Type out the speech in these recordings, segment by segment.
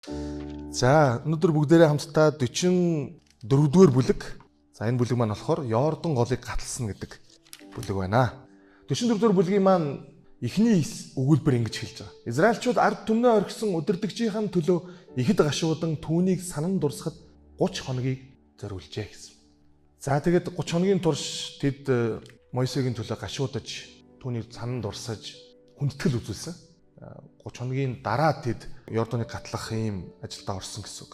За өнөөдөр бүгдээрээ хамтдаа 44-р бүлэг. За энэ бүлэг маань болохоор Йордан голыг гаталсан гэдэг бүлэг байна. 44-р бүлгийн маань эхний өгүүлбэр ингэж хэлж байгаа. Израильчууд ард түмнээ орхисон удирдагчийн төлөө ихэд гашуудан түүнийг санан дурсахад 30 хоногийг зориулжээ гэсэн. За тэгээд 30 хоногийн турш тэд Мойсегийн төлөө гашуудаж түүнийг санан дурсаж хүндэтгэл үзүүлсэн. 30 хоногийн дараа тэд Йорданыг гатлах ийм ажилдаа орсон гэсэн үг.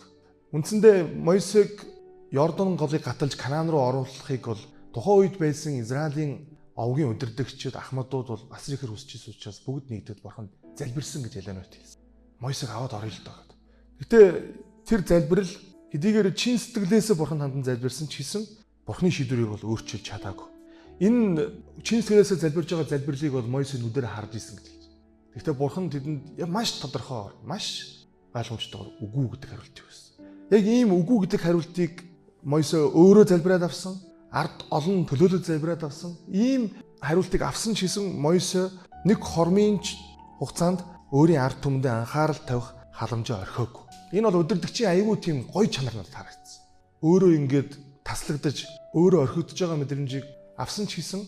Үндсэндээ Мойсег Йордан голыг гаталж Канаан руу оруулахыг бол тухайн үед байсан Израилийн овгийн удирдагчид Ахмадууд бол асар ихээр хүсэж ирсэн учраас бүгд нэгдээд Бурханд залбирсан гэж Еланот хэлсэн. Мойсег аваад орё л доо гэдэг. Гэтэ тэр залбирал хэдийгээр чин сэтгэлээсээ Бурханд хандан залбирсан ч гэсэн Бурханы шийдвэрийг бол өөрчилж чадаагүй. Энэ чин сэтгэлээсээ залбирж байгаа залбирлыг бол Мойсе нүдээр харж ирсэн гэж. Гэхдээ Бурхан тэдэнд маш тодорхой, маш ойлгомжтойгоор үгүй гэдэг хариултыг өгсөн. Яг ийм үгүй гэдэг хариултыг Мойсе өөрөө залбираад авсан, ард олон төлөөлөд залбираад авсан. Ийм хариултыг авсан ч гэсэн Мойсе нэг хормын хугацаанд өөрийн ард түмэндээ анхаарал тавих халамжаа орхиогүй. Энэ бол удирдагчийн аягүй тийм гоё чанар надад харагдсан. Өөрөө ингээд таслагдаж, өөрөө орхигдож байгаа мэдрэмжийг авсан ч гэсэн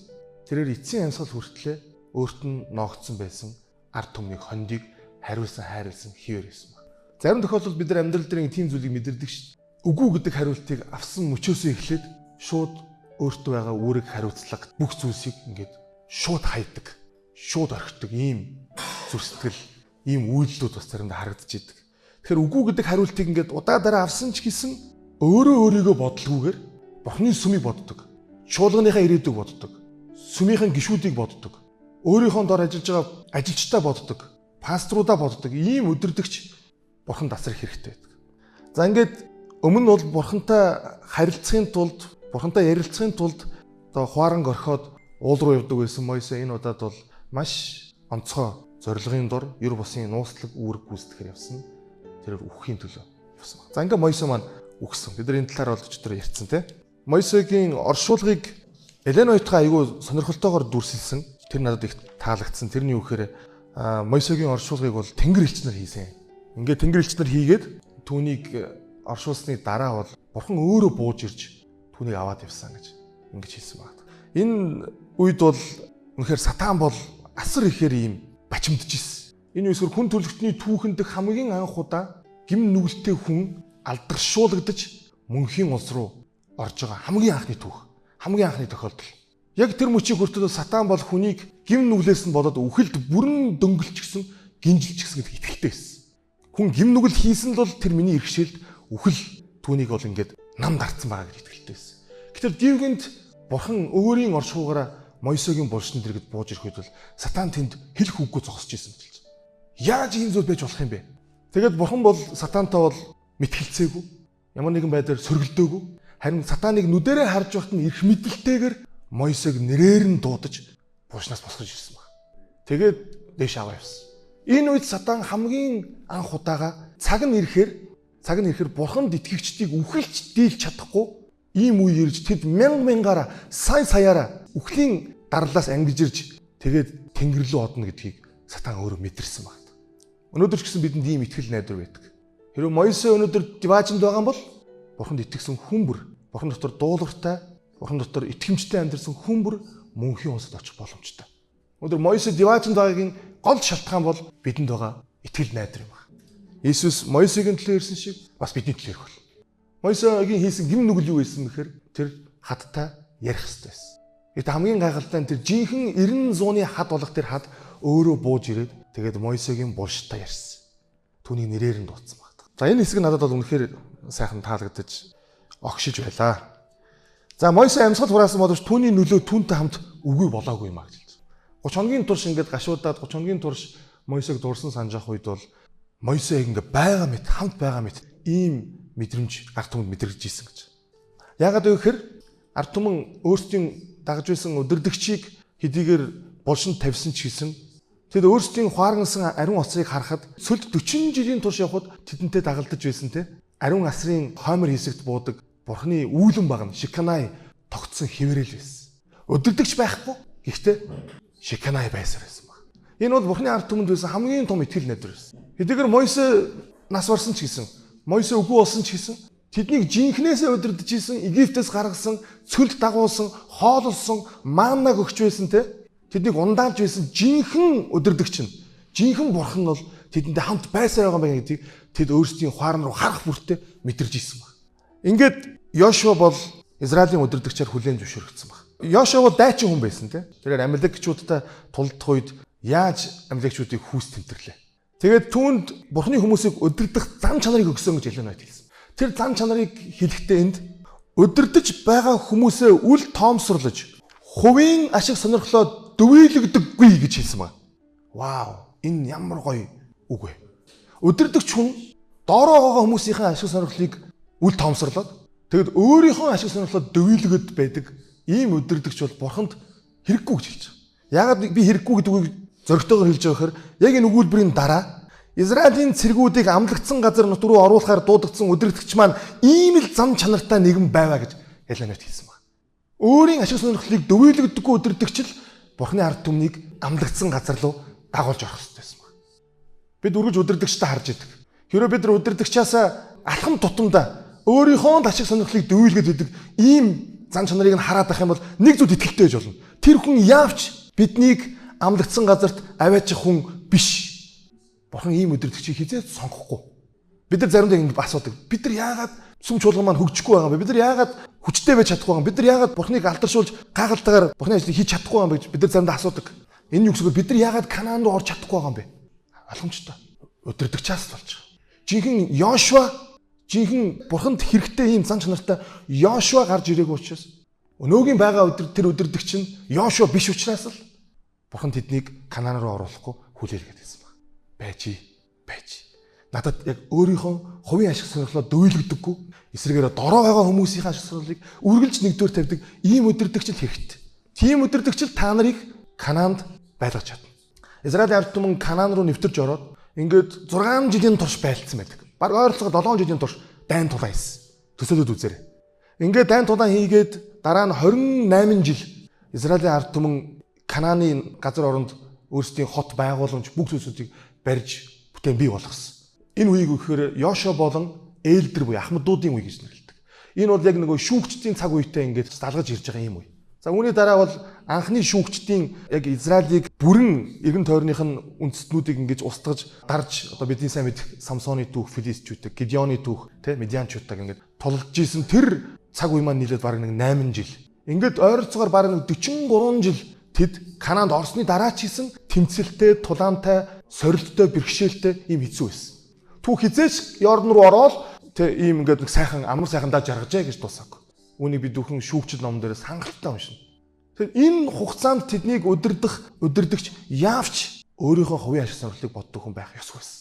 тэрээр эцсийн амьсгал хүртлээр өөрт нь ноогдсон байсан ард түмний хондийг хариулсан, хайрлсан хിവэр байсан ба. Зарим тохиолдолд бид нар амьдрал дээр тийм зүйлийг мэдэрдэг шүү. Үгүй гэдэг хариултыг авсан мөчөөсөө эхлээд шууд өөртөө байгаа үүрэг хариуцлага бүх зүйлсийг ингээд шууд хайдаг, шууд орхидог ийм зүрстгэл, ийм үйлдэлүүд бас заримдаа харагдаж идэг. Тэгэхээр үгүй гэдэг хариултыг ингээд удаа дараа авсан ч гэсэн өөрөө өөрийгөө бодлгүйгээр Бурхны сүмийг боддог, чуулганыхаа ирээдүйг боддог, сүмийнхэн гишүүдийг боддог, өөрийнхөө дор ажиллаж байгаа ажилчдаа боддог, пасторудаа боддог ийм өдөрдөгч Бурханд асар их хэрэгтэй байдаг. За ингээд өмнө нь бол Бурхантай харилцахын тулд, Бурхантай ярилцахын тулд одоо хуаранг орхиод уул руу явдаг байсан Мойсе энэ удаад бол маш онцгой зорилгын дор ер бусын нууцлаг үүрэг гүйцэтгэхээр явсан. Тэрээр үхэхийн төлөө явсан. За ингээд Мойсе маань үхсэн. Бид нар энэ талаар бол өчтөр ярьсан тийм. Мойсегийн оршуулгыг Еленойтгаа айгүй сонирхолтойгоор дүрсэлсэн. Тэр надад их таалагдсан. Тэрний үхээр Мойсегийн оршуулгыг бол тэнгэр элчнэр хийсэн. Ингээд тэнгэр элчнэр хийгээд түүнийг оршуулсны дараа бол Бурхан өөрөө бууж ирж түүнийг аваад явсан гэж ингэж хэлсэн байна. Энэ үед бол үнэхээр сатан бол асар ихээр ийм бачимдж ирсэн. Энэ үсгээр хүн төрлөختний түүхэнд хамгийн анх удаа гим нүгэлтэй хүн алдаршуулгадж мөнхийн улс руу орж байгаа хамгийн анхны түүх, хамгийн анхны тохиолдол. Яг тэр мөчийг хүртэл сатан бол хүнийг гим нүглээс нь болоод үхэлд бүрэн дөнгөлчихсөн, гинжилчихсэн гэдэгт итгэлтэй байсан. Хүн гим нүгэл хийсэн л бол тэр миний иргэшээлд үхэл түүнийг бол ингээд нам дарцсан байгаа гэж итгэлтэй байсан. Гэтэл дивгэнд Бурхан өөрийн оршуугаараа Мойсегийн булшин дэргэд бууж ирэхэд бол сатан тэнд хэлэх үггүй зогсож ирсэн гэж. Яаж ийм зүйл байж болох юм бэ? Тэгээд Бурхан бол сатантай бол мэтгэлцээгүй. Ямар нэгэн байдлаар сөргөлдөөгүй. Харин сатаныг нүдэрээ харж байхад нь эрх мэдэлтэйгээр Мойсег нэрээр нь дуудаж буушнаас босгож ирсэн баг. Тэгээд дэш аваа явсан. Энэ үед сатан хамгийн анх удаага цаг нь ирэхээр Бурханд итгэгчдийг үхэлж дийлж чадахгүй ийм үе ирж тэд мянга саяараа үхлийн дарлаас ангиж ирж тэгээд тэнгэр рүү одно гэдгийг сатан өөрөө мэдэрсэн баг. Өнөөдөр ч гэсэн бидэнд ийм итгэл найдвар байдаг. Хэрэв Мойсе өнөөдөр диваажинд байгаа бол Бурханд итгэсэн хүн бүр, Бурхан дотор дуулууртай, Бурхан дотор итгэмжтэй амьдарсан хүн бүр мөнхийн улсад очих боломжтой. Өнөөдөр Мойсе диваажинд байгаагийн гол шалтгаан бол бидэнд байгаа итгэл найдвар юм байна. Иесус Мойсегийн төлөө ирсэн шиг бас бидний төлөө ирэх бол. Мойсегийн хийсэн гим нүгэл юу байсан бэхээр тэр хадтай ярих хэрэгтэй байсан. Гэвч хамгийн гайхалтай нь тэр жинхэнэ 90 хад болох тэр хад өөрөө бууж ирээд тэгээд Мойсегийн булштай ярьсан. Түүнийг нэрээр нь дуудсан баг. За энэ хэсэг надад бол үнэхээр сайхан таалагдаж огшиж байлаа. За Мойсе амьсгал хураасан боловч түүний нөлөө түүнтэй хамт үгүй болоогүй юм аа гэж. 30 хоногийн турш ингээд гашуудаад 30 хоногийн турш Мойсег дурсан санджах үед бол Мойсе ингээд байгаа мэт, хамт байгаа мэт ийм мэдрэмж ард түмэнд мэдрэгдэж исэн гэж. Яагаад вэ гэхээр ард түмэн өөрсдийн дагж байсан өдөрдөгчийг хэдийгээр булшинд тавьсан ч гэсэн тэд өөрсдийн хуаргансан ариун оцыг харахад сүлд 40 жилийн турш явхад тэдэнтэй дагалдаж байсан те. Ариун асрын хоймор хэсэгт буудаг Бурхны үүлэн багна Шиканай тогтсон хэврэл байсан. Өдөрдөгч байхгүй. Гэхдээ Шиканай байсан баг. Энэ бол Бурхны ард түмэнд байсан хамгийн том итгэл найдвар байсан. Хэдийгээр Мойсе нас барсан ч гэсэн, Мойсе үгүй болсон ч гэсэн тэднийг жинхнээсээ удирдах исэн, Египтээс гаргасан, цөлд дагуулсан, хоололсон, маннаг өгч байсан те. Тэднийг ундаалж байсан жинхэнэ удирдагч нь, жинхэнэ бурхан нь бол тэдэндээ хамт байсаар байгаа юм гэдгийг тэд өөрсдийн ухаан руу харах бүртээ мэдэрж исэн баг. Ингээд Йошуа бол Израилийн удирдагчаар хүлээн зөвшөөрөгдсөн баг. Йошуа бол дайчин хүн байсан те. Тэгэхээр Амалекчуудтай тулдах үед яаж Амалекчуудыг хүүс тэмдэрлээ. Тэгээд түүнд бурхны хүмүүсийг удирдах зан чанарыг өгсөн гэж Елена хэлсэн. Тэр зан чанарыг хэлэхдээ энд удирдах байгаа хүмүүсээ үл тоомсорлож хувийн ашиг сонирхлоо дүвийлэгдэггүй гэж хэлсэн байна. Вау, энэ ямар гоё үг вэ? Удирдагч хүн доороо байгаа хүмүүсийн ашиг сонирхлыг үл тоомсорлоод тэгэд өөрийнхөө ашиг сонирхлоо дүвийлгэд байдаг ийм удирдагч бол бурханд хэрэггүй гэж хэлж байгаа. Яагаад би хэрэггүй гэдэг үгийг зөрөгтэйгээр хэлж байгаа гэхээр яг энэ өгүүлбэрийн дараа Израилийн цэргүүдийг амлагдсан газар нут руу оруулахаар дуудагдсан удирдагч маань ийм л зам чанартай нэгэн байваа гэж Яланат хэлсэн байна. Өөрийн ашиг сонирхлыг дүвийлэгдэггүй удирдагч л бурхны ард түмнийг амлагдсан газар руу дагуулж орох хэрэгтэй байсан байна. Бид үргэлж удирдагчтай харж идэг. Хэрэв бид удирдагчаас алхам тутамдаа өөрийнхөө ашиг сонирхлыг дүвийлгээд идэг ийм зан чанарыг нь хараад ах юм бол нэг зүйл итгэлтэй байж болно. Тэр хүн яавч биднийг амлагдсан газарт аваачих хүн биш. Бурхан ийм өдөртөгчийг хизээд сонгохгүй. Бид нар заримдаа ингэ асуудаг. Бид нар яагаад сүм чуулган маань хөгжихгүй байгаа юм бэ? Бид нар яагаад хүчтэй байж чадахгүй байгаа юм? Бид нар яагаад Бурханыг алдаршуулж гайхалтайгаар Бурханы ажлыг хийж чадахгүй байгаа юм бэ гэж бид нар заримдаа асуудаг. Энэ юу гэвэл бид нар яагаад Канаан руу орж чадахгүй байгаа юм бэ? Алхамчтай. Өдөртөгчээс болж байгаа. Жинхэнэ Йошуа, жинхэнэ Бурханд хэрэгтэй ийм зан чанартай Йошуа гарч ирээгүй учраас өнөөгийн байгаа тэр өдөртөгч нь Йошуа биш учраас л Бурхан тэднийг Канаан руу оруулахгүй хүлээлгээд байсан. Байж. Надад яг өөрийнхөө хувийн ашиг сонирхлоо дөөлгдөггүй, эсрэгээр дороо байгаа хүмүүсийн ашиг сонирхлыг үргэлж нэгдүгээр тавьдаг ийм өдөртөгчл хэрэгтэй. Тийм өдөртөгчл та нарыг Канаанд байлгаж чадна. Израилийн ард түмэн Канаан руу нэвтэрч ороод ингээд 6 жилийн турш байлцсан байдаг. Бараг ойролцоогоор 7 жилийн турш дайн тулаан хийсэн. Төсөөлөд үзээрэй. Ингээд дайн тулаан хийгээд дараа нь 28 жил Израилийн ард түмэн Канааны газар оронд өөрсдийн хот байгууламж бүх зүйлсүүдийг барьж бүтээн бий болгосон. Энэ үеийг өгөхөөр Йошуа болон Элдэр буюу Ахмадуудын үе гэж нэрлэдэг. Энэ бол яг нөгөө шүүгчдийн цаг үетэй ингээд залгаж ирж байгаа юм үе. За үүний дараа бол анхны шүүгчдийн яг Израилийг бүрэн эргэн тойрных нь үндэстнүүдийг ингэж устгаж дарж одоо бидний сайн мэдэх Самсоны түүх, Филистчүүдтэй, Гидеоны түүх, Медианчуудтай ингээд тулж ийсэн тэр цаг үе маань нийлээд бараг нэг 8 жил. Ингээд ойролцоогоор бараг нэг 43 жил тэд Канаанд орсны дараа ч гэсэн тэмцэлтэй, тулаантай, сорилттой, бэрхшээлтэй ийм хэцүү байсан. Түүх хизээч Йордан руу ороод ийм ингээд нэг сайхан амар сайхандаа жаргажээ гэж дуусаагүй. Үүнийг би дүүхэн шүүгчд ном дээрээс хангалттай уншина. Тэгэхээр энэ хугацаанд тэднийг удирдагч яавч өөрийнхөө хувийн ашиг сонирхлыг боддог хүн байх ёсгүй байсан.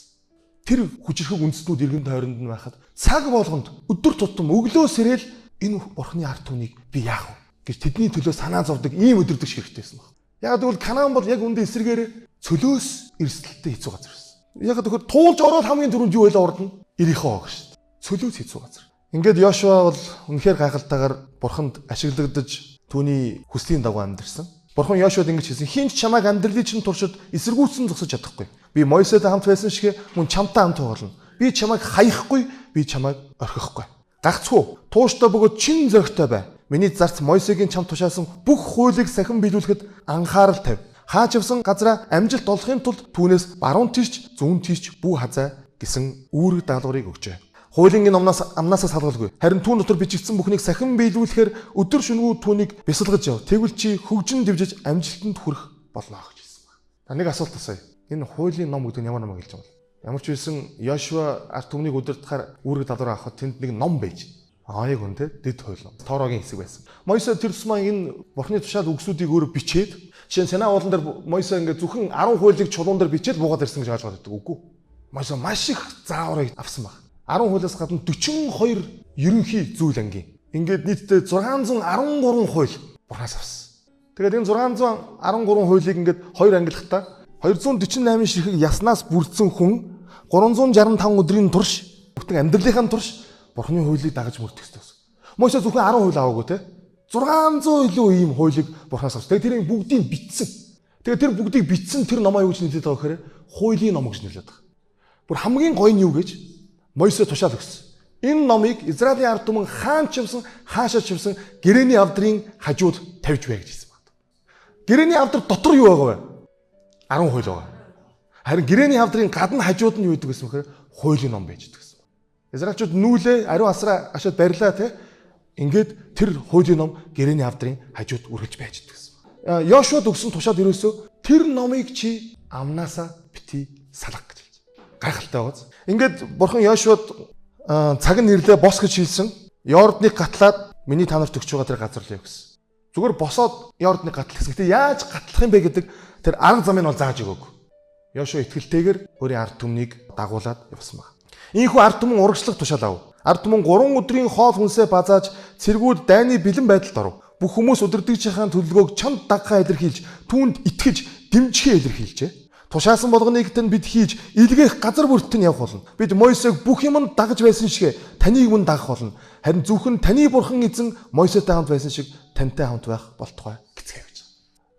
Тэр хүчрхэг үндэстнүүд иргэн тойронд нь байхад цаг болгонд өдөр тутам өглөө сэрэл энэ бурхны ард түмнийг би яах вэ гэж тэдний төлөө санаа зовдөг ийм өдөрдөгч хэрэгтэй байсан баг. Яг тэгвэл Канаан бол яг үндэ эсрэгээр цөлөөс эрсдэлтэй хэцүү газар байсан. Яг тэгэхээр туулж ороод хамгийн түрүүнд юу байлаа урд нь Ирихо гэж шүү дээ. Цөлөөс хэцүү газар. Ингээд Йошуа бол үнэхээр гайхалтайгаар бурханд ашиглагдаж түүний хүслийн дагуу амьдэрсэн. Бурхан Йошуад ингэж хэлсэн: "Хин ч чамайг амьдралын чинь туршид эсэргүүцсэн зогсож чадахгүй. Би Мойсетэй хамт байсан шиг мөн чамтай хамт болно. Би чамайг хаяхгүй, би чамайг орхихгүй. Гагцхүү, тууштай бөгөөд чин зөрөгтэй бай. Миний зарц Мойсегийн чамд тушаасан бүх хуулийг сахин биелүүлэхэд анхаарал тавь. Хаач явсан газараа амжилт олохын тулд түүнээс баруун тишч, зүүн тишч бүү хазай" гэсэн үүрэг даалгаврыг өгчээ. Хуулийн амнаасаа салгалгүй. Харин түүн дотор бичигдсэн бүхнийг сахин биелүүлэхээр өдөр шөнөгүй түүнийг бясалгаж яв. Тэгвэл чи хөгжин дэвжиж амжилтанд хүрэх болно гэж хэлсэн байна. Нэг асуулт асууя. Энэ хуулийн ном гэдэг нь ямар ном гэж хэлж байгаа юм? Ямар ч байсан Йошуа ард түмнийг удирдахаар үүрэг даалгавар авахад тэнд нэг ном байж. Яг үнтэй дэд хууль ном. Тоорогийн хэсэг байсан. Мойсе тэр тусмаа энэ бурхны тушаал үгсүүдийг өөрөө бичээд жишээ нь санаа уулан дээр Мойсе ингээд зөвхөн 10 хуулийг чулуун дээр бичээд буугаад ирсэн гэж ойлгоод байдаг. Үгүй. Мойсе маш их зааврыг авсан баг. 10 хуулиас гадна 42 ерөнхий зүйл ангийн. Ингээд нийтдээ 613 хууль бурхаас авсан. Тэгээд энэ 613 хуулийг ингээд хоёр ангилахдаа 248 ширхэг яснаас бүрдсэн хүн 365 өдрийн турш бүтэн амьдралынхаа турш бурхны хуулийг дагаж мөрдөх ёстой. Мойсе зөвхөн 10 хууль аваагүй те. 600 илүү ийм хуулийг бурхаас авсан. Тэгээд тэрийг бүгдийг бичсэн. Тэгээд тэр бүгдийг бичсэн тэр номоо юу гэж нэрлэдэг вэ гэхээр хуулийн ном гэж нэрлэдэг. Бүр хамгийн гоё нь юу гэж Мойсе тушаал өгсөн. Энэ номыг Израилийн ард түмэн хаан ч юмсан, хаашаа ч юмсан гэрээний авдрын хажууд тавьж бай гэж хэлсэн байна. Гэрээний авдар дотор юу байгаа вэ? 10 хууль байгаа. Харин гэрээний авдрын гадна хажууд нь юу гэдэг вэ гэхээр хуулийн ном байж гэдэг гэсэн. Израильчууд нүүлээ ариун асраа ашаад барьлаа те. Ингээд тэр хуулийн ном гэрээний авдрын хажууд үргэлж байж гэдэг гэсэн. Йошуад өгсөн тушаал ерөөсөө тэр номыг чи амнаасаа бити салах гэж хэлж. Гайхалтай байгааз. Ингээд бурхан Йошуад цаг нь нэрлээ бос гэж хэлсэн. Йордныг гатлаад миний та нарт өгч байгаа тэр газар л яв гэсэн. Зүгээр босоод Йордныг гатлах гэсэн. Гэтэ яаж гатлах юм бэ гэдэг тэр арга замыг бол зааж өгөөг. Йошуа итгэлтэйгээр өөрийн ард түмнийг дагуулад явсан баг. Ийхүү ард түмэн урагшлах тушаал ав. Ард түмэн 3 өдрийн хоол хүнсээ базааж цэргүүд дайны бэлэн байдалд оров. Бүх хүмүүс удирдагчийн төлөвлөгөөг чамд дагахаа илэрхийлж, түүнд итгэж, дэмжихээ илэрхийлжээ. Тушаасан болгоныг тань бид хийж, илгээх газар бүрт нь явах болно. Бид Мойсег бүх юмд дагаж байсан шиг таныг мөн дагах болно. Харин зөвхөн таны бурхан эзэн Мойсетэй хамт байсан шиг тантай хамт байх болтугай гэцгээе гэж.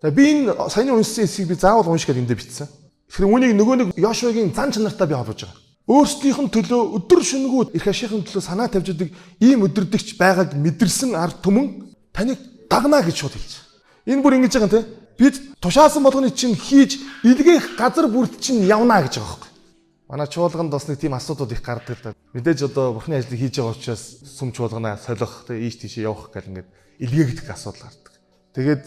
За би энэ саяны уншсан хэсгийг би заавал уншгаад эндээ бичсэн. Тэгэхээр үүнийг нөгөө нэг Йошуагийн зан чанартай би холбож байгаа. Өөрсдийнх нь төлөө өдөр шөнөгөө эрх ашигын төлөө санаа тавьж идэг ийм өдөрдөгч байгааг мэдэрсэн ард түмэн таныг дагнаа гэж шууд хэлж. Энэ бүр ингэж байгаа юм те. Бид тушаасан болгоны чинь хийж илгээх газар бүрт чинь явнаа гэж байгаа байхгүй. Манай чуулганд бас нэг тийм асуудууд их гардаг л да. Мэдээж одоо бурхны ажлыг хийж байгаа учраас сүм чуулганаа солих те ийш тийшээ явах гэл ингээд илгээгдэх асуудал гардаг. Тэгээд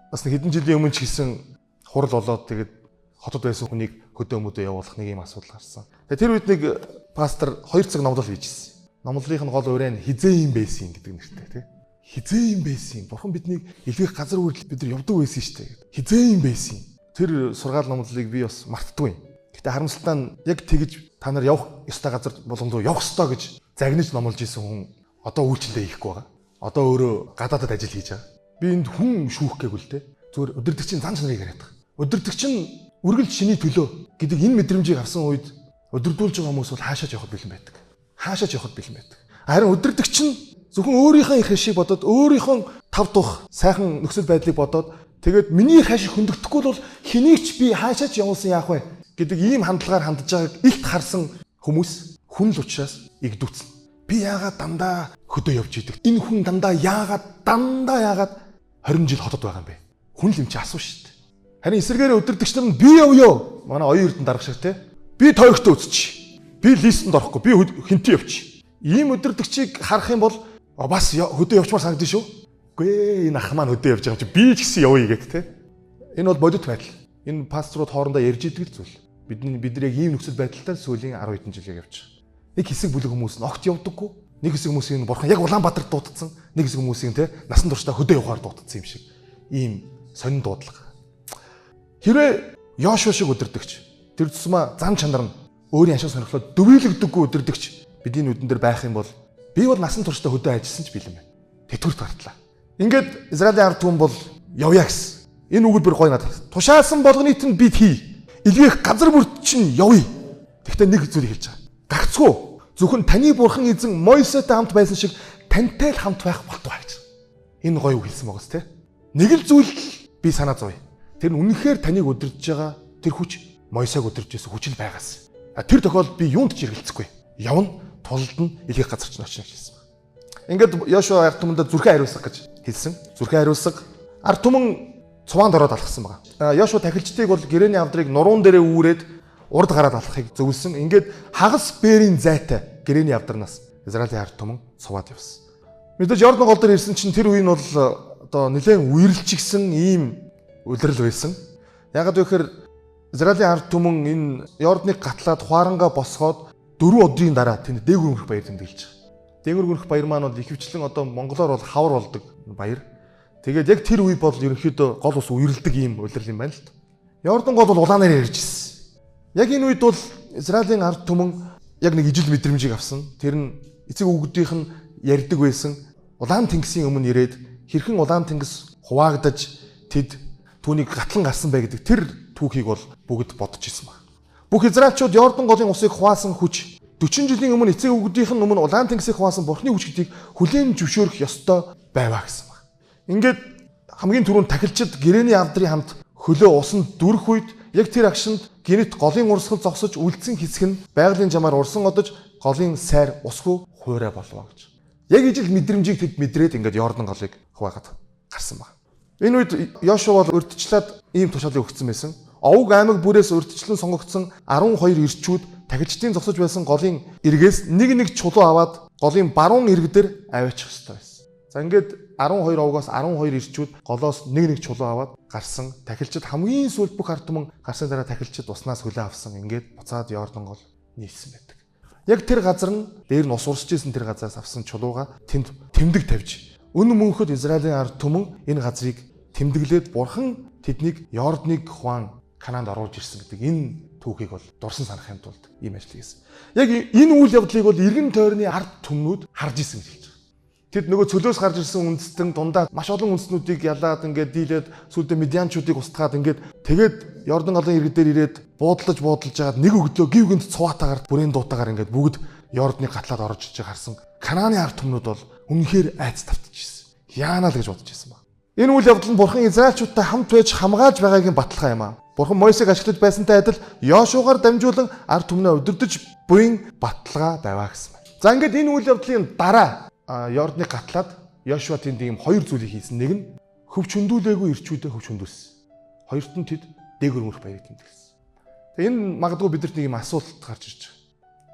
бас нэг хэдэн жилийн өмнө ч гэсэн хурал болоод тэгээд хотод байсан хүнийг хөдөө мөдөө явуулах нэг юм асуудал гарсан. Тэгээд тэр үед нэг пастор 2 цаг номлол хийжсэн. Номлолынх нь гол өрөө нь хизээ юм байсан гэдэг нэртэй тий. Хизээ юм байсан. Бурхан биднийг илгээх газар хүртэл бид нар явдаг байсан шүү дээ. Хизээ юм байсан. Тэр сургаал номлолыг би бас мартдаггүй. Гэтэ харамсалтай нь яг тэгж та нар явах ёстой газар болгон руу явах ёстой гэж загнаж номлож исэн хүн одоо үйлчлэлээ хийхгүй байгаа. Одоо өөрөө гадаадад ажил хийж байгаа. Би энд хүн шүүх гээгүй л дээ. Зүгээр өдөртөгчийн зан чанарыг яриад байгаа. Өдөртөгч нь үргэлж шиний төлөө гэдэг энэ мэдрэмжийг авсан үед өдөрдүүлж байгаа хүмүүс бол хаашаач явахд бэлэн байдаг. Хаашаач явахд бэлэн байдаг. Харин өдөртөгч нь зөвхөн өөрийнхөө их ашиг бодоод өөрийнхөө тав тух сайхан нөхцөл байдлыг бодоод тэгээд миний их ашиг хөндөгдөхгүй бол хэнийг ч би хаашаач явуулсан яах вэ гэдэг ийм хандлагаар хандж байгааг илт харсан хүмүүс хүн л учраас игдүүцэн. Би яагаад дандаа хөдөө явж идэг? Энэ хүн дандаа яагаад 20 жил хотод байгаа юм бэ? Хүн л юм чи асуу шүү дээ. Харин эсэргээр өдөртөгч нар нь би явъё. Манай оюун эрдэнэ дарга шиг те. Би тойрогтой үзчих. Би листэнд орохгүй. Би хинтээ явчих. Ийм өдөртөгчийг харах юм бол бас хөдөө явчмаар санагдаж шүү. Үгүй энэ ах маань хөдөө явж байгаа чи би ч гэсэн явъя гэх те. Энэ бол бодит байдал. Энэ пасторууд хоорондоо ярьж идэг зүйл. Бид нар яг ийм нөхцөл байдалтай сүүлийн 10 хэдэн жил явж байгаа. Нэг хэсэг бүлэг хүмүүс нь огт явдаггүй. Нэг хэсэг хүмүүсийн бурхан яг Улаанбаатарт дуудсан. Нэг хэсэг хүмүүсийн те насан туршдаа хөдөө явахаар дуудсан юм шиг. Ийм сонин дуудлага. Хэрвээ Йошуа шиг өдөртөгч тэр тусмаа зам чанар нь өөрийн ашиг сонирхлоо дөвөөлөгдөггүй өдөртөгч бидний нүдэн дээр байх юм бол би бол насан туршдаа хөдөө ажилласан ч бэлэн байна. Тэтгэврт гартлаа. Ингээд Израилийн ард түмэн бол явъя гэсэн. Энэ үгэл бүр гоё надад. Тушаасан болгоны тэнд бид хий. Илгээх газар бүрт чинь явъя. Тэгтээ нэг зүйлийг хэлж байгаа. Гагцгүй. Зөвхөн таны бурхан эзэн Мойсетэй хамт байсан шиг тантай л хамт байх болтугай гэж. Энэ гоё үг хэлсэн байгаас те. Нэг л зүйл би санаа зовъё. Тэр нь үнэхээр таныг өдөрж байгаа тэр хүч Мойсег өдөрж байсан хүч л байгаас. Тэр тохиолдолд би юунд ч эргэлцэхгүй. Явна, тулд нь илгээх газар ч очно гэсэн. Ингээд Йошуа ард түмэндээ зүрхэн хариулсах гэж хэлсэн. Зүрхэн хариулсах ард түмэн цуваанд ороод алхсан байгаа. Йошуа тахилчдыг бол гэрээний авдрыг нуруунд дээрээ үүрээд урд гараад алхахыг зөвлөсөн. Ингээд хагас бээрийн зайтай гэрээний авдарнаас Израилийн ард түмэн цуваад явсан. Мэдээж Йордан гол дээр ирсэн чинь тэр үе нь бол одоо нэлээд үерэлчихсэн ийм үлрэл байсан. Ягаад вэ гэхээр Израилийн ард түмэн энэ Йорданыг гатлаад Хуаранга босгоод 4 өдрийн дараа тэнд дээгүр өнгөрөх баяр тэмдэглэж байгаа. Дээгүр өнгөрөх баяр маань бол ихэвчлэн одоо монголоор бол хавар болдог баяр. Тэгээд яг тэр үе бол ерөнхийдөө гол ус үерэлдэг ийм үлрэл юм байна л та. Йордан гол бол улаанаар ярьж ирсэн. Яг энэ үед бол Израилийн ард түмэн яг нэг ижил мэдрэмжийг авсан. Тэр нь эцэг өвгдийнх нь ярьдаг байсан. Улаан тэнгисийн өмнө ирээд хэрхэн улаан тэнгис хуваагдаж тэд түүнийг гатлан гарсан бай гэдэг тэр түүхийг бол бүгд бодож ирсэн баг. Бүх израильчууд Йордан голын усыг хуваасан хүч 40 жилийн өмнө эцэг өвгдийнх нь өмнө улаан тэнгисийг хуваасан бурхны хүч гэдгийг хүлээн зөвшөөрөх ёстой байваа гэсэн баг. Ингээд хамгийн түрүүнд тахилчид гэрээний авдрын хамт хөлөө усанд дүрх үед яг тэр агшинд Гинэт голын урсгал зогсож үлдсэн хэсэг нь байгалийн жамаар урсан одож голын сайр усгүй хуурай болов гэж. Яг ижил мэдрэмжийг тэд мэдрээд ингээд Йордан голыг хуваагаад гарсан баг. Энэ үед Йошуа бол урьдчилаад ийм тушаалыг өгсөн байсан. Овг аймаг бүрээс урьдчилан сонгогдсон 12 ирчүүд тахилчдын зогсож байсан голын эргээс нэг чулуу аваад голын баруун ирэг дээр аваачих ёстой байсан. За ингээд 12 овгоос 12 ирчүүд голоос нэг чулуу аваад гарсан. Тахилчид хамгийн сүүлд бүх ард түмэн гарсны дараа тахилчид уснаас хөлөө авсан. Ингээд буцаад Йордан гол нийлсэн байдаг. Яг тэр газар нь дээр нь ус урсж исэн тэр газараас авсан чулууга тэнд тэмдэг тавьж өнө мөнхөд Израилийн ард түмэн энэ газрыг тэмдэглээд бурхан тэднийг Йорданыг хуан Канаанд оруулж ирсэн гэдэг энэ түүхийг бол дурсан санахын тулд ийм ажил хийсэн. Яг энэ үйл явдлыг бол эргэн тойрны ард түмнүүд харж исэн гэж хэлж байгаа. Тэд нөгөө цөлөөс гарч ирсэн үндэстэн дундаа маш олон үндэстнүүдийг ялаад ингээд дийлээд сүүлдээ медианчуудыг устгаад ингээд тэгээд Йордан голын иргэн дээр ирээд буудлаж жагаад нэг өглөө гів гинт цуваатаагаар бүрийн дуутаагаар ингээд бүгд Йорданыг гатлаад орж иж харсан Канааны ард түмнүүд бол үнэхээр айц тавтчихсэн. Яанаа л гэж бодож ирсэн баг. Энэ үйл явдал нь бурхан Израильчуудтай хамт байж хамгаалж байгаагийн баталгаа юм аа. Бурхан Мойсег ашиглаж байсантай адил Йошуагаар дамжуулан ард түмнээ удирдах буян баталгаа байваа гэсэн байна. За ингээд энэ үйл явдлын дараа Йорданыг гатлаад Йошуа тэнд ийм хоёр зүйлийг хийсэн. Нэг нь хөвч хөндүүлээгүй ирчүүдэд хөвч хөндүүлсэн. Хоёрт нь тэд дээгүр мөрөх баярыг тэмдэглэсэн. Тэгээ энэ магадгүй бидэрт нэг юм асуулт гарч ирж байгаа.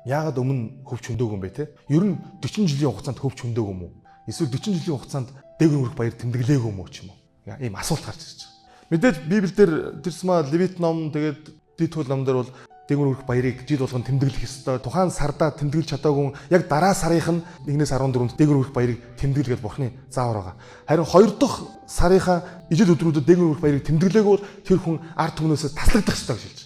Яагаад өмнө хөвч хөндөөгүй юм бэ те? Ер нь 40 жилийн хугацаанд хөвч хөндөөгүй юм уу? Эсвэл 40 жилийн хугацаанд дээгүр мөрөх баяр тэмдэглээгүй юм уу ч юм уу? Ийм асуулт гарч ирж байгаа. Мэдээж Библиэлд тэрсмаа Левит ном тэгээд Дэд хууль номдэр бол дээгүр мөрөх баярыг жил болгон тэмдэглэх ёстой. Тухайн сардаа тэмдэглэж чадаагүй яг дараа сарын 1-ээс 14-нд дээгүр мөрөх баярыг тэмдэглэх гэж бурхны заавар байгаа. Харин 2 дахь сарынхаа ижил өдрүүдэд дээгүр мөрөх баярыг тэмдэглээгүүр тэр хүн ард түмнөөс таслагдах ёстой гэж хэлж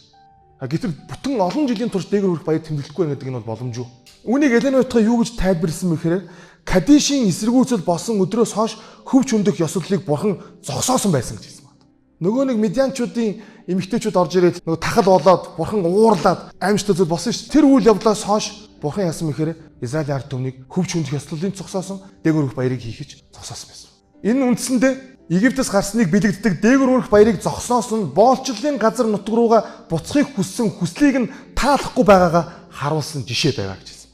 байгаа. Гэтэл бүтэн олон жилийн турш дээгүр мөрөх баяр тэмдэглэхгүй байдаг нь бол боломжгүй. Үүнийг Элен Уйтга юу гэж тайлбарласан мэхээр Кадишийн эсэргүүцэл болсон өдрөөс хойш хөвч хөндөх ёслолыг бурхан зогсоосон байсан гэж хэлсэн байна. Нөгөө нэг медианчуудын эмэгтэйчүүд орж ирээд нөгөө тахал болоод бурхан уурлаад аимштай зүйл болсон шүү. Тэр үйл явдлаас хойш бурхан яасан мэхээр Израилийн ард түмнийг хөвч хөндөх ёслолыг зогсоосон, дээгүр мөрөх баярыг хийхэж зогсоосон байсан. Энэ үндсэндээ Египтээс гарсныг бэлэгддэг дээгүр мөрөх баярыг зогсоосон боолчлын газар нутг руугаа буцахыг хүссэн хүслийг нь таалахгүй байгаагаа харуулсан жишээ байваа гэж хэлсэн.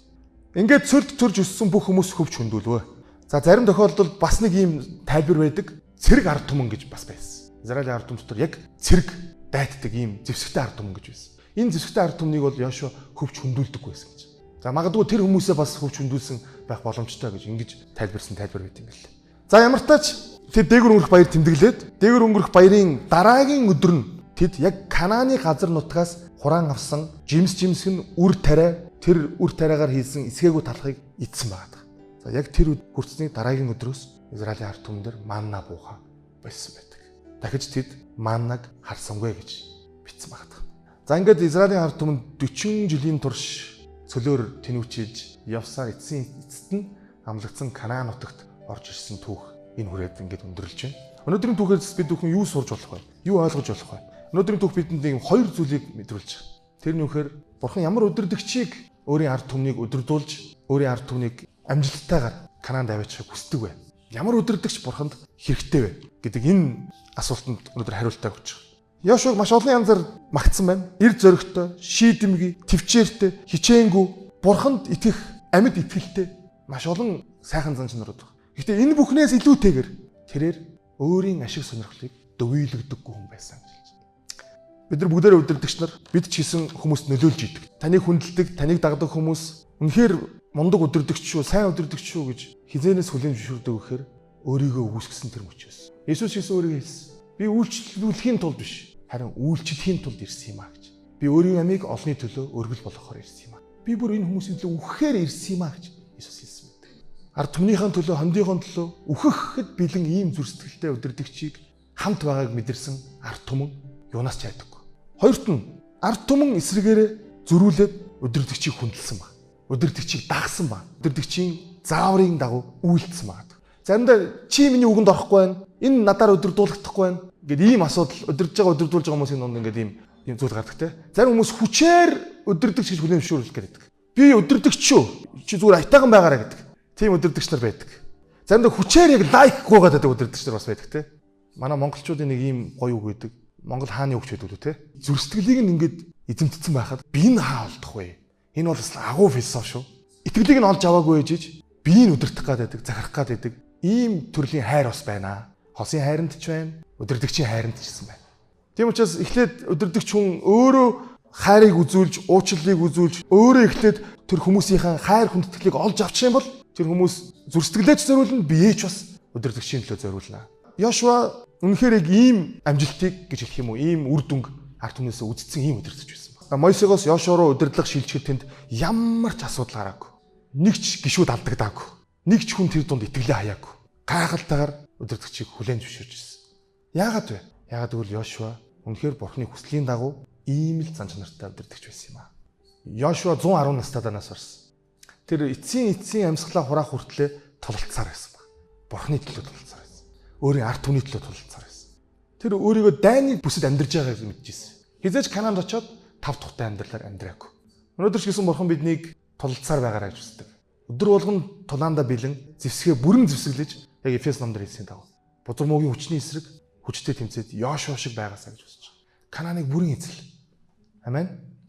Ингээд цөлд төрж өссөн бүх хүмүүс хөвч хөндүүлвэ. За зарим тохиолдолд бас нэг ийм тайлбар байдаг. Цэрэг ард түмэн гэж бас байсан. Израилийн ард түмэн дотор яг цэрэг дайтдаг ийм зэвсэгтэй ард түмэн гэж байсан. Энэ зэвсэгтэй ард түмнийг бол Йошуа хөвч хөндүүлдэг байсан гэж. За магадгүй тэр хүмүүсээ бас хөвч хөндүүлсэн байх боломжтой гэж ингэж тайлбарсан тайлбар байт юм байна. За ямар ч тач тэд дээгүр өнгөрөх баяр тэмдэглээд дээгүр өнгөрөх баярын дараагийн өдөр нь тэд яг Канааны газар нутгаас хураан авсан жимсгэн үр тариа тэр үр тариагаар хийсэн эсгээгүй талхыг идсэн байгаа. За яг тэр хүртсний дараагийн өдрөөс Израилийн ард түмэн дээр манна бууха болсон байдаг. Дахиж тэд маннаг харсангүй гэж бичсэн байгаа. За ингээд Израилийн ард түмэн 40 жилийн турш цөлөөр тэнүүчилж явсаар эцсийн эцэст нь амлагдсан Канаан нутагт орж ирсэн түүх энэ хүрээд ингээд өндөрлж байна. Өнөөдрийн түүхээс бид бүхэн юу сурж болох вэ? Юу ойлгож болох вэ? Өнөөдрийн түүх бидэнд нэг хоёр зүйлийг мэдрүүлж байгаа. Тэр нь үхээр бурхан ямар өдөрдөгчийг өөрийн ард түмнийг өдөрдүүлж, өөрийн ард түмнийг амжилттайгаар Канаанд аваачихыг хүсдэг вэ? Ямар өдөрдөгч бурханд хэрэгтэй вэ гэдэг энэ асуултанд өнөөдөр хариултаа өгч байгаа. Йошуаг маш олон янзаар магтсан байна. Эрд зоригтой, шийдэмгий, төвчээртэй, хичээнгүй, бурханд итгэх, амьд итгэлтэй маш олон сайхан зан чанарууд байна. Гэхдээ энэ бүхнээс илүүтэйгээр тэрээр өөрийн ашиг сонирхлыг дөвөйлөгдөггүй хүн байсан гэж хэлж байна. Бид нар бүгдээрээ өдөрдөгч нар бид ч гэсэн хүмүүст нөлөөлж идэг. Таныг хүндэлдэг, таныг дагдаг хүмүүс үнэхээр мундаг өдөрдөгч шүү, сайн өдөрдөгч шүү гэж хизээнээс хүлээн зөвшөөрдөг гэхээр өөрийгөө үүсгэсэн тэр мөчөөс. Есүс Христос өөрийгөө хэлсэн. Би үйлчлүүлэхийн тулд биш, харин үйлчлэхийн тулд ирсэн юм а гэж. Би өөрийн амийг олонний төлөө өргөл болгохоор ирсэн юм а. Би бүр энэ хүмүүсийн төлөө үхэхээр ирсэн юм а гэж Есүс хэлсэн байдаг. Ард түмнийхэн төлөө, хондийнхын төлөө үхэхэд бэлэн ийм зүр сэтгэлтэй өдөрдөгчийг хамт байгааг мэдэрсэн ард түмэн юунаас ч айдаггүй. Хоёрт нь ард түмэн эсрэгээрээ зөрүүлээд өдөрдөгчийг хүндэлсэн баг. Өдөрдөгчийг дагсан баг. Өдөрдөгчийн зааврын дагуу үйлдэлсэн баг. Заримдаа чи миний үгэнд орохгүй байна. Энэ надаар өдөрдүүлэгдэхгүй байна. Ингээд ийм асуудал өдөрж байгаа хүмүүсийн донд ингээд ийм зүйл гардаг те. Зарим хүмүүс хүчээр өдөрдөгч гэж хүлээн зөвшөөрөх гэдэг. Би өдөрдөгч шүү. Чи зүгээр айтайхан байгаараа гэдэг. Тийм өдөрдөгч нар байдаг. Заримдаа хүчээр яг лайк гуугаад байдаг өдөрдөгч нар бас байдаг те. Манай монголчуудын нэг ийм гоё үг байдаг. Монгол хааны хөгч байдаг те. Зүрстгэлийг нь ингээд эзэмтдсэн байхад би энэ хаа олдох вэ? Энэ бол бас агуу философи шүү. Итгэлийг нь олж аваагүй ээжиж биеийг удирдах гэдэг, захирах гэдэг ийм төрлийн хайр бас байна. Хосын хайранд ч байна, удирдагчийн хайранд ч гэсэн байна. Тийм учраас эхлээд удирдагч хүн өөрөө хайрыг үзүүлж, уучлалыг үзүүлж, өөрөө эхлээд тэр хүмүүсийн хайр хүндэтгэлийг олж авчих юм бол тэр хүмүүс зүрстгэлээч зориулна, биеэч бас удирдагчийн төлөө зориулна. Йошуа үнэхээр ийм амжилтыг гэж хэлэх юм уу? Ийм үр дүнг ард түмнээс үзсэн ийм удирдагч байсан. Мойсегоос Йошуа руу удирдлага шилжихэд тэнд ямар ч асуудал гараагүй. Нэг ч гишүүд алдагдаагүй. Нэг ч хүн тэр дунд итгэлээ хаяагүй. Гайхалтайгаар удирдагчийг хүлээн зөвшөөрч ирсэн. Яагаад вэ? Яагаад гэвэл Йошуа үнэхээр Бурхны хүслийн дагуу ийм л зан чанартай удирдагч байсан юм аа. Йошуа 110 настайдаас орсон. Тэр эцсийн амьсгалаа хураах хүртлээр тулалцсаар байсан баг. Бурхны төлөө тулалцсаар байсан. Өөрийн ард түмний төлөө тулалцсаар байсан. Тэр өөрийгөө дайны бүсэд амьдарч байгааг мэдчихсэн. Хизээч Канаанд очиод 5 тухтай амьдралаар амьдраагүй. Өнөөдөр ч гэсэн Бурхан биднийг тулалцсаар байгаарай гэж хүсдэг. Өдөр болгон тулаандаа бэлэн зэвсгээ бүрэн зэвсэглэж яг Эфес номдэр хэлсэн дагав. Бузар мөгийн хүчний эсрэг хүчтэй тэмцээд Йошуа шиг байгаасаа гэж хүсэж байгаа. Канааныг бүрэн эзэл. Амен.